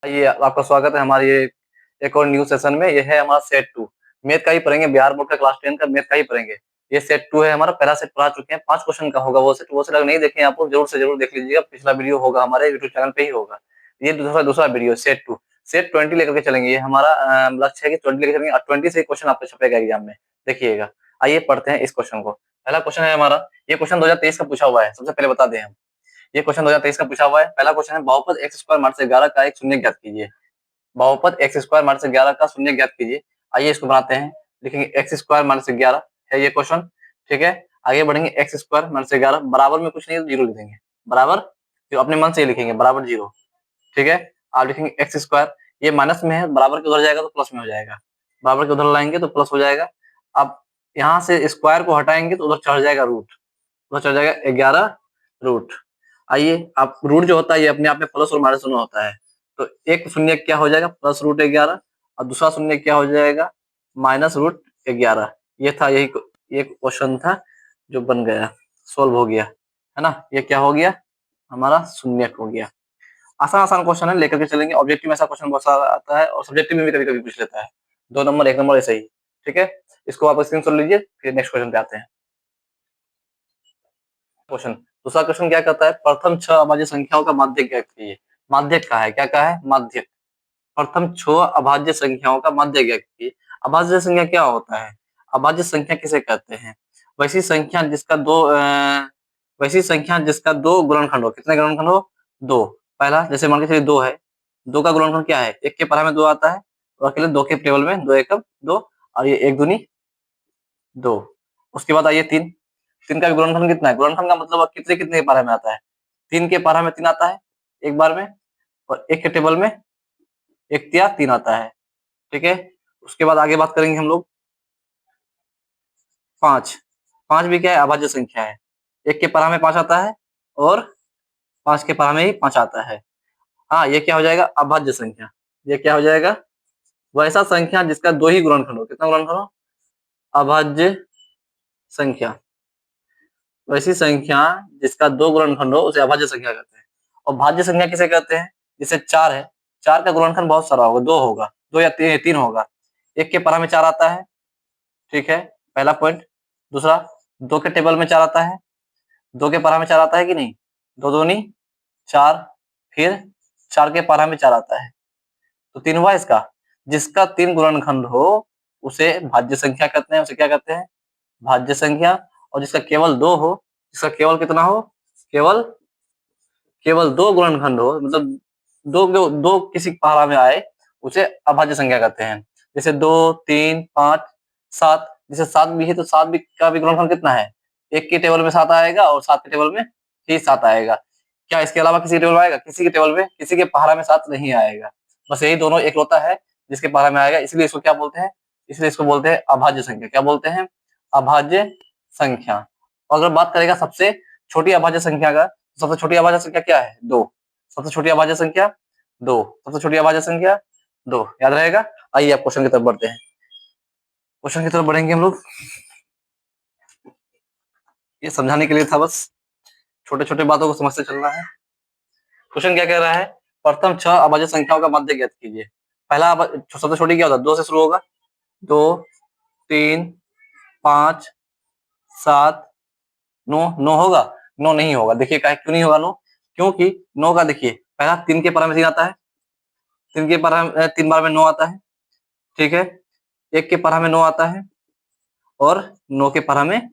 ये आपका स्वागत है हमारी ये एक और न्यू सेशन में। ये है हमारा सेट 2 मैथ का ही पढ़ेंगे। बिहार बोर्ड का क्लास 10 का मैथ का ही पढ़ेंगे। ये सेट 2 है हमारा। पहला सेट पढ़ा चुके हैं, 5 क्वेश्चन का होगा वो सेट अगर नहीं देखे आप लोग जरूर से जरूर देख लीजिएगा। पिछला वीडियो होगा हमारे यूट्यूब चैनल पे ही होगा। ये दूसरा दूसरा वीडियो सेट 2 सेट 20 लेकर के चलेंगे। ये हमारा लक्ष्य है कि 20 लेकर चलेंगे और 20 से क्वेश्चन आपको छपेगा एग्जाम में, देखिएगा। आइए पढ़ते हैं इस क्वेश्चन को। पहला क्वेश्चन है हमारा, ये क्वेश्चन 2023 का पूछा हुआ है। सबसे पहले बता दें हम, ये क्वेश्चन 2023 का पूछा हुआ है। पहला क्वेश्चन है, बहुपद एक्स स्क्वायर माइनस 11 का एक शून्य ज्ञात कीजिए। बहुपद एक्स स्क्वायर माइनस 11 का शून्य ज्ञात कीजिए। आइए इसको बनाते हैं। लिखेंगे एक्स स्क्वायर माइनस 11 है ये क्वेश्चन, ठीक है। आगे बढ़ेंगे, एक्स स्क्वायर माइनस 11 बराबर में कुछ नहीं है तो जीरो लिख देंगे, बराबर जो अपने मन से लिखेंगे बराबर जीरो, ठीक है। आप लिखेंगे एक्स स्क्वायर, ये माइनस में है, बराबर के उधर जाएगा तो प्लस में हो जाएगा, बराबर के उधर लाएंगे तो प्लस हो जाएगा। अब यहाँ से स्क्वायर को हटाएंगे तो उधर चढ़ जाएगा रूट, उधर चढ़ जाएगा 11 रूट। आइए, आप रूट जो होता है ये अपने आप में प्लस और माइनस दोनों होता है। तो एक शून्य क्या हो जाएगा, प्लस रूट 11, और दूसरा शून्य क्या हो जाएगा, माइनस रूट 11। ये था, यही ये क्वेश्चन था जो बन गया, सोल्व हो गया, है ना। ये क्या हो गया, हमारा शून्य हो गया। आसान आसान क्वेश्चन है, लेकर के चलेंगे। ऑब्जेक्टिव में ऐसा क्वेश्चन बहुत सारा आता है और सब्जेक्टिव में भी कभी कभी पूछ लेता है। 2 नंबर 1 नंबर ऐसे ही, ठीक है। इसको आप स्क्रीनशॉट लीजिए, फिर नेक्स्ट क्वेश्चन पे आते हैं। क्वेश्चन, दूसरा क्वेश्चन क्या कहता है, प्रथम 6 अभाज्य संख्याओं का माध्यक ज्ञात कीजिए। माध्यक का है, क्या का है, माध्यक। प्रथम 6 अभाज्य संख्याओं का माध्यक ज्ञात कीजिए। अभाज्य संख्या क्या होता है, अभाज्य संख्या किसे कहते हैं, वैसी संख्या जिसका वैसी संख्या जिसका दो गुणनखंड हो। कितने गुणनखंड हो, दो। पहला जैसे मान के चलिए 2 है, 2 का गुणनखंड क्या है, 1 के परा में 2 आता है, और अकेले 2 के टेबल में 2 एकम 2, और ये 1 दूनी 2। उसके बाद आइए 3, 3 का गुणनखंड कितना है, गुणनखंड का मतलब कितने कितने के पारा में आता है, 3 के पारा में 3 आता है एक बार में, और 1 के टेबल में 1 तिया 3 आता है, ठीक है। उसके बाद आगे बात करेंगे हम लोग 5, 5 भी क्या है, अभाज्य संख्या है। 1 के पारा में 5 आता है और 5 के पारा में ही 5 आता है। हाँ, ये क्या हो जाएगा, अभाज्य संख्या। ये क्या हो जाएगा, वैसा संख्या जिसका 2 ही गुणनखंड हो। कितना गुणनखंड हो, अभाज्य संख्या। वैसी संख्या जिसका 2 गुणनखंड हो उसे अभाज्य संख्या कहते हैं। और भाज्य संख्या किसे कहते हैं, जैसे 4 है, 4 का गुणनखंड बहुत सारा होगा, 2 होगा, 2 या 3 होगा। 1 के पारा में 4 आता है, ठीक है, पहला पॉइंट। दूसरा, 2 के टेबल में 4 आता है, 2 के पारा में 4 आता है कि नहीं, 2 दूनी 4, फिर 4 के पारा में 4 आता है, तो 3 हुआ इसका। जिसका 3 गुणनखंड हो उसे भाज्य संख्या कहते हैं, उसे क्या कहते हैं, भाज्य संख्या। और जिसका केवल 2 हो, जिसका केवल कितना हो, केवल केवल 2 गुणनखंड हो, मतलब 2 किसी पारा में आए, उसे अभाज्य संख्या कहते हैं। जैसे 2, 3, 5, 7, जैसे 7 भी है तो 7 भी का भी गुणनखंड कितना है, 1 के टेबल में 7 आएगा और 7 के टेबल में ही 7 आएगा। क्या इसके अलावा किसी के टेबल में आएगा, किसी के टेबल में, किसी के पारा में 7 नहीं आएगा। बस यही दोनों एकलौता है जिसके पारा में आएगा, इसलिए इसको क्या बोलते हैं, इसलिए इसको बोलते हैं अभाज्य संख्या। क्या बोलते हैं, अभाज्य संख्या। और अगर बात करेगा सबसे छोटी अभाज्य संख्या का, सबसे छोटी अभाज्य संख्या क्या है, 2। सबसे छोटी अभाज्य संख्या 2, सबसे छोटी अभाज्य संख्या 2, याद रहेगा। आइए आप क्वेश्चन की तरफ बढ़ते हैं। क्वेश्चन की तरफ बढ़ेंगे हम लोग, ये समझाने के लिए था, बस छोटे छोटे बातों को समझते चलना है। क्वेश्चन क्या कह रहा है, प्रथम 6 अभाज्य संख्याओं का माध्य ज्ञात कीजिए। पहला सबसे छोटी क्या होता है, 2 से शुरू होगा, 2, 3, 5, 7, 9, 9 होगा, 9 नहीं होगा। देखिए क्यों नहीं होगा 9, क्योंकि 9 का देखिए पहला 3 के पारा में 3 आता है, 3 के पारा में 3 बार में 9 आता है, ठीक है। 1 के पारा में 9 आता है और 9 के पारा में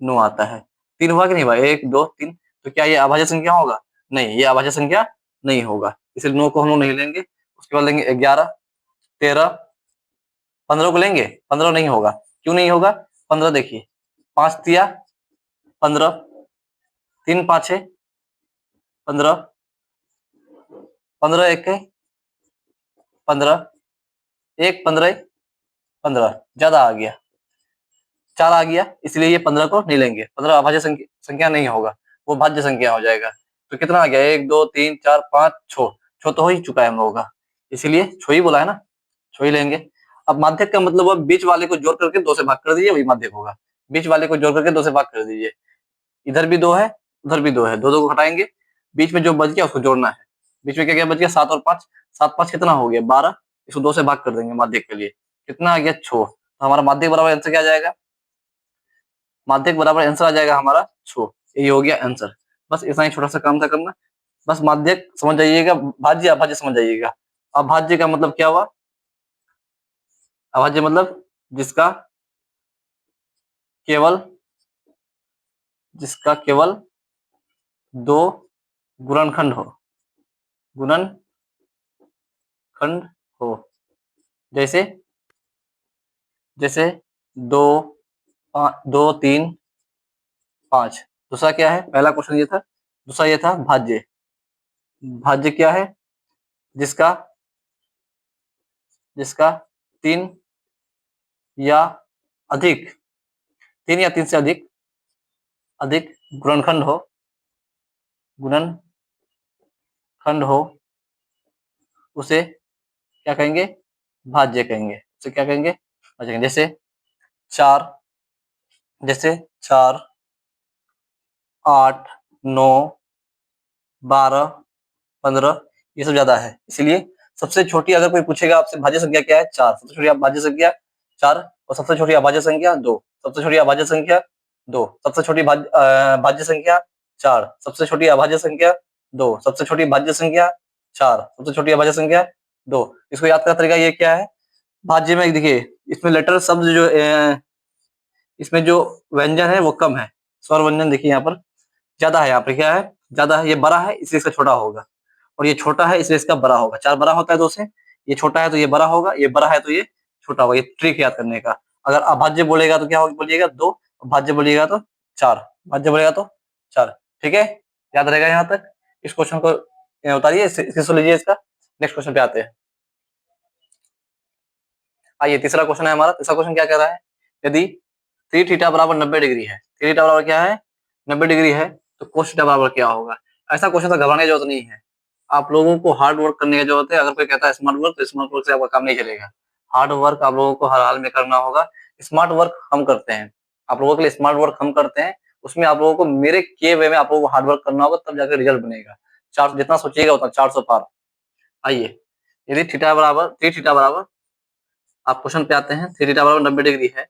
9 आता है। 3 हुआ कि नहीं हुआ, 1, 2, 3। तो क्या ये अभाज्य संख्या होगा, नहीं, ये अभाज्य संख्या नहीं होगा, इसलिए 9 को हम लोग नहीं लेंगे। उसके बाद लेंगे 11, 13, 15 को लेंगे, 15 नहीं होगा। क्यों नहीं होगा, 15 देखिए 5 तिया 15, 3 5 15, 15 1 15, 1 15 15, ज्यादा आ गया, 4 आ गया, इसलिए ये 15 को नहीं लेंगे। 15 अभाज्य संख्या नहीं होगा, वो भाज्य संख्या हो जाएगा। तो कितना आ गया, 1 2 3 4 5 6, 6 तो हो ही चुका है हम लोगों का, इसीलिए 6 ही बोला है ना, 6 ही लेंगे। अब माध्यक का मतलब अब बीच वाले को जोड़ करके 2 से भाग कर दीजिए, वही माध्यक होगा। बीच वाले को जोड़ करके 2 से भाग कर दीजिए, इधर भी 2 है, उधर भी 2 है, 2 2 को हटाएंगे, बीच में जो बच गया उसको जोड़ना है, बीच में क्या क्या बच गया, 7 और 5, 7 5 कितना हो गया 12, इसको 2 से भाग कर देंगे माध्यक के लिए, कितना आ गया 6। तो हमारा माध्यक बराबर आंसर क्या आ जाएगा, माध्यक बराबर आंसर आ जाएगा हमारा 6। ये हो गया आंसर। बस इतना ही छोटा सा काम था करना। बस माध्यक समझ जाइएगा, भाज्य अभाज्य समझ जाइएगा। अभाज्य का मतलब क्या हुआ, अभाज्य मतलब जिसका केवल दो गुणनखंड हो, गुणनखंड हो, जैसे जैसे 2 2 3 5। दूसरा क्या है, पहला क्वेश्चन ये था, दूसरा ये था भाज्य। भाज्य क्या है, जिसका जिसका 3 या अधिक, 3 या 3 से अधिक गुणनखंड हो, उसे क्या कहेंगे, भाज्य कहेंगे। उसे क्या कहेंगे, भाज्य कहेंगे। जैसे 4 8 9 12 15, ये सब ज्यादा है, इसलिए सबसे छोटी अगर कोई पूछेगा आपसे भाज्य संख्या क्या है, 4, सबसे छोटी भाज्य संख्या 4, और सबसे छोटी अभाज्य संख्या 2, सबसे छोटी अभाज्य संख्या 2, सबसे छोटी भाज्य संख्या 4, सबसे छोटी अभाज्य संख्या 2, सबसे छोटी भाज्य संख्या 4, सबसे छोटी अभाज्य संख्या 2। इसको याद करने का तरीका ये क्या है, भाज्य में देखिए इसमें लेटर शब्द जो इसमें जो व्यंजन है वो कम है, स्वर व्यंजन देखिए यहाँ पर ज्यादा है, यहाँ पर क्या है ज्यादा है, ये बड़ा है इसलिए इसका छोटा होगा, और ये छोटा है इसलिए इसका बड़ा होगा। 4 बड़ा होता है 2 से, ये छोटा है तो ये बड़ा होगा, ये बड़ा है तो ये छोटा होगा। ये ट्रिक याद करने का। अगर अभाज्य बोलेगा तो क्या होगा, बोलिएगा 2, भाज्य बोलिएगा तो 4, भाज्य बोलेगा तो 4। ठीक है, याद रहेगा यहाँ तक। इस क्वेश्चन को उतारिए, इसको लीजिए इसका। नेक्स्ट क्वेश्चन पे आते हैं। आइए तीसरा क्वेश्चन है हमारा। तीसरा क्वेश्चन क्या कह रहा है, यदि 3 थीटा बराबर 90 डिग्री है, 3 थीटा बराबर क्या है 90 डिग्री है, तो कोस थीटा बराबर क्या होगा। ऐसा क्वेश्चन तो घबराने की जरूरत नहीं है, आप लोगों को हार्ड वर्क करने की जरूरत है। अगर कोई कहता है स्मार्ट वर्क, तो स्मार्ट वर्क से आपका काम नहीं चलेगा। हार्ड वर्क आप लोगों को हर हाल में करना होगा। स्मार्ट वर्क हम करते हैं, आप लोगों के लिए स्मार्ट वर्क हम करते हैं। उसमें आप लोगों को मेरे किए वे में आप लोगों को हार्ड वर्क करना होगा, तब जाकर रिजल्ट बनेगा। 4 जितना सोचिएगा उतना 400 पार। आइए, यदि थीटा बराबर 3 थीटा बराबर, आप क्वेश्चन पे आते हैं। 3 थीटा बराबर 90 डिग्री है,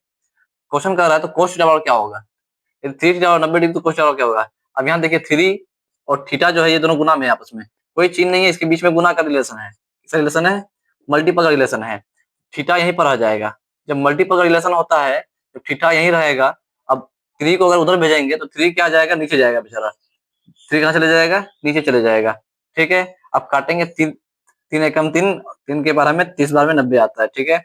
क्वेश्चन कर रहा है तो कोस थीटा बराबर क्या होगा। यदि 3 थीटा बराबर 90 डिग्री तो कोस थीटा बराबर क्या होगा। अब यहाँ देखिए 3 और थीटा जो है ये दोनों गुना में आपस में, कोई चीज नहीं है, इसके बीच में गुना का रिलेशन है। किसका रिलेशन है, मल्टीपल का रिलेशन है। थीटा यहीं पर आ जाएगा। जब मल्टीपल का रिलेशन होता है तो थीटा यहीं रहेगा। अब 3 को अगर उधर भेजेंगे तो 3 क्या आ जाएगा, नीचे जाएगा बेचारा। 3 कहाँ चले जाएगा, नीचे चले जाएगा। ठीक है, अब काटेंगे 3, 3 एकम 3, 3 के बार में 30 बार में 90 आता है। ठीक है,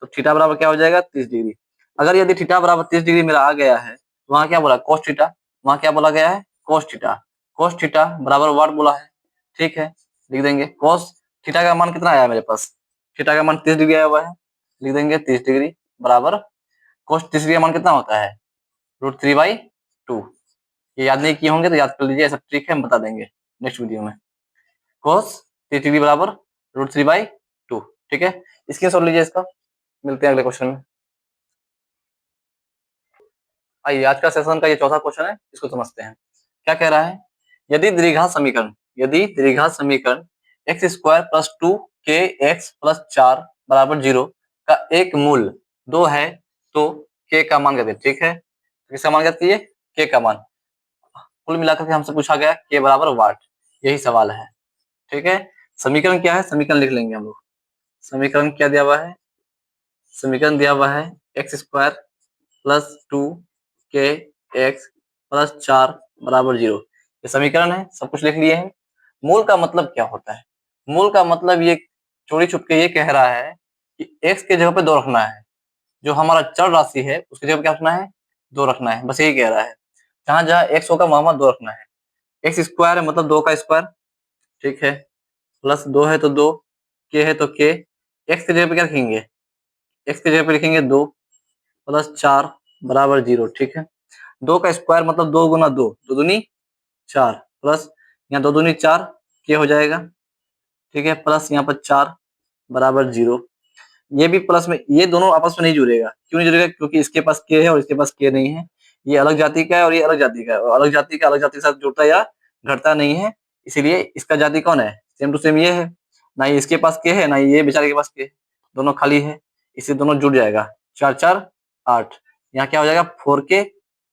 तो थीटा बराबर क्या हो जाएगा 30 डिग्री। अगर यदि थीटा बराबर 30 डिग्री मेरा आ गया है, वहां क्या बोला कोस थीटा, वहां क्या बोला गया है कोस थीटा। कोस थीटा बराबर वाट बोला है। ठीक है, लिख देंगे कोस थीटा का मान कितना आया मेरे पास, थीटा का मान 30 डिग्री आया हुआ है, लिख देंगे 30 डिग्री बराबर कोस 30 डिग्री का मान कितना होता है √3/2। ये याद नहीं किए होंगे तो याद कर लीजिए, ऐसा ट्रिक है हम बता देंगे नेक्स्ट वीडियो में। कोस 30 डिग्री बराबर √3/2। ठीक है, इसके सोल्व लीजिए इसका। मिलते हैं अगले क्वेश्चन में। आइए आज का सेशन का ये चौथा क्वेश्चन है, इसको समझते हैं। क्या कह रहा है, यदि द्विघात समीकरण x² + 2kx + 4 = 0 का एक मूल 2 है तो k का मान कहते हैं। ठीक है, किसका मान कहती है, k का मान। कुल मिलाकर के हमसे पूछा गया k बराबर वाट, यही सवाल है। ठीक है, समीकरण क्या है, समीकरण लिख लेंगे हम लोग। समीकरण क्या दिया हुआ है, समीकरण दिया हुआ है x² + 2kx + 4 = 0। ये समीकरण है, सब कुछ लिख लिए हैं। मूल का मतलब क्या होता है, मूल का मतलब ये चोरी छुप के ये कह रहा है कि x के जगह पे 2 रखना है, जो हमारा चर राशि है उसकी जगह पे क्या रखना है 2 रखना है, बस यही कह रहा है। जहां जहां x होगा वहां वहां 2 रखना है। x² है मतलब 2 का स्क्वायर। ठीक है, +2 है तो 2, k है तो k, x की जगह पे क्या रखेंगे, x की जगह पे लिखेंगे 2 + 4 = 0। ठीक है, 2 का स्क्वायर मतलब 2 गुना 2, 2 दूनी 4, प्लस यहाँ 2 दूनी 4 के हो जाएगा। ठीक है, प्लस यहाँ पर 4 = 0। ये भी प्लस में, ये दोनों आपस में नहीं जुड़ेगा। क्यों नहीं जुड़ेगा, क्योंकि इसके पास के है और इसके पास के नहीं है। ये अलग जाति का है और ये अलग जाति का है, और अलग जाति का अलग जाति के साथ जुड़ता या घटता नहीं है, इसीलिए इसका जाति कौन है सेम टू सेम ये है, ना ही इसके पास के है ना ही ये बेचारे के पास के, दोनों खाली है, इससे दोनों जुड़ जाएगा, 4 4 8। यहाँ क्या हो जाएगा 4k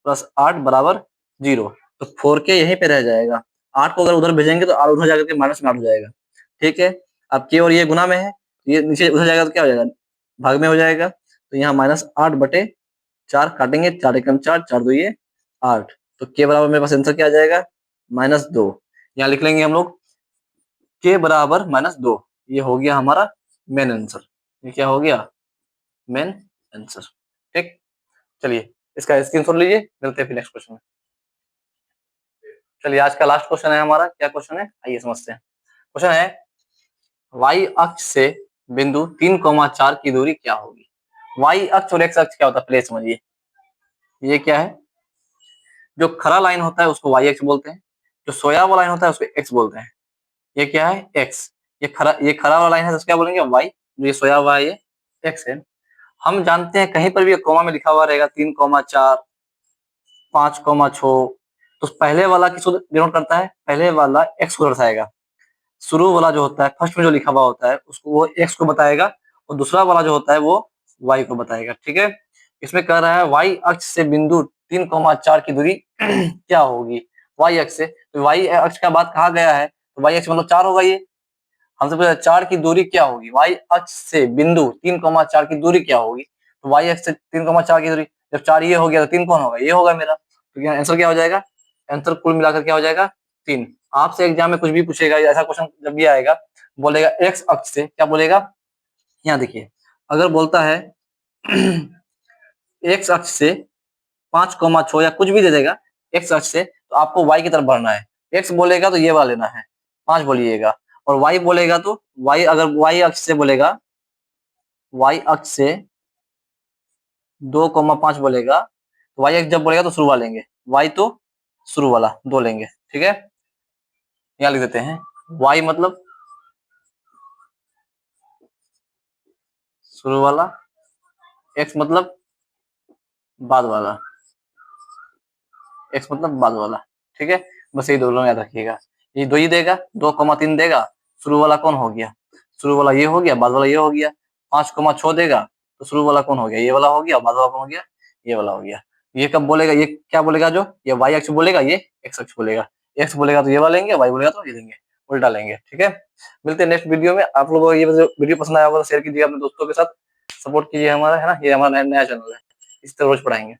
प्लस 8 बराबर 0, तो 4k यहीं पे रह जाएगा, 8 को अगर उधर भेजेंगे तो आर उधर जाकर के माइनस में 8 हो जाएगा, ठीक है। अब के और ये गुना में है, ये नीचे उधर जाएगा तो क्या हो जाएगा, भाग में हो जाएगा, तो यहाँ -8/4 काटेंगे, 4 एकम 4, 4 2 ये 8, तो के बराबर मेरे पास आंसर क्या आ जाएगा -2। यहाँ लिख लेंगे हम लोग के बराबर -2, ये हो गया हमारा मेन आंसर, ये क्या हो गया मेन आंसर, ठीक। चलिए इसका स्क्रीनशॉट लीजिए, मिलते हैं फिर नेक्स्ट क्वेश्चन में। चलिए आज का लास्ट क्वेश्चन है हमारा, क्या क्वेश्चन है आइए समझते हैं। क्वेश्चन है y अक्ष से बिंदु 3,4 की दूरी क्या होगी। y अक्ष और x अक्ष क्या होता है पहले समझिए। ये क्या है, जो खरा लाइन होता है उसको y अक्ष बोलते हैं, जो सोया हुआ लाइन होता है उसको x बोलते हैं। ये क्या है x, ये खरा वाला लाइन है तो क्या बोलेंगे y, जो ये सोया हुआ है ये x है। हम जानते हैं कहीं पर भी कोमा में लिखा हुआ रहेगा 3,4 5,6, तो पहले वाला किसको डिनोट करता है, पहले वाला x को दर्शाएगा, शुरू वाला जो होता है फर्स्ट में जो लिखा हुआ होता है उसको वो x को बताएगा, और दूसरा वाला जो होता है वो y को बताएगा, ठीक है। इसमें कह रहा है y अक्ष से बिंदु 3,4 की दूरी क्या होगी, y अक्ष से, तो y अक्ष का बात कहा गया है तो y अक्ष मतलब 4 होगा, ये हमसे पूछा 4 की दूरी क्या होगी, y अक्ष से बिंदु 3,4 की दूरी क्या होगी, तो y अक्ष से 3,4 की दूरी, जब 4 ये हो गया तो 3 कौन होगा, ये होगा मेरा, तो आंसर क्या हो जाएगा, आंसर कुल मिलाकर क्या हो जाएगा 3। आपसे एग्जाम में कुछ भी पूछेगा, ऐसा क्वेश्चन जब भी आएगा बोलेगा x अक्ष से, क्या बोलेगा, यहाँ देखिए अगर बोलता है x अक्ष से 5,6 या कुछ भी दे देगा x अक्ष से, तो आपको y की तरफ बढ़ना है, x बोलेगा तो ये वाला लेना है 5 बोलिएगा, और y बोलेगा तो y, अगर y अक्ष से बोलेगा, y अक्ष से 2,5 बोलेगा, तो y अक्ष जब बोलेगा तो शुरू वाला लेंगे, y तो शुरू वाला 2 लेंगे, ठीक है। यहाँ लिख देते हैं y मतलब शुरू वाला, x मतलब बाद वाला, x मतलब बाद वाला, ठीक है। बस ये दोनों याद रखिएगा, ये 2 ही देगा, 2,3 देगा, शुरू वाला कौन हो गया, शुरू वाला ये हो गया, बाद वाला ये हो गया, 5,6 देगा तो शुरू वाला कौन हो गया, ये वाला हो गया, बाद वाला कौन हो गया, ये वाला हो गया। ये कब बोलेगा, ये क्या बोलेगा, जो ये y अक्ष बोलेगा ये x अक्ष बोलेगा, x बोलेगा तो ये वाला लेंगे, y बोलेगा तो ये लेंगे, उल्टा लेंगे, ठीक है। मिलते हैं नेक्स्ट वीडियो में। आप लोगों को ये वीडियो पसंद आया होगा तो शेयर कीजिए अपने दोस्तों के साथ, सपोर्ट कीजिए हमारा, है ना, ये हमारा नया चैनल है, इस तरह रोज पढ़ाएंगे।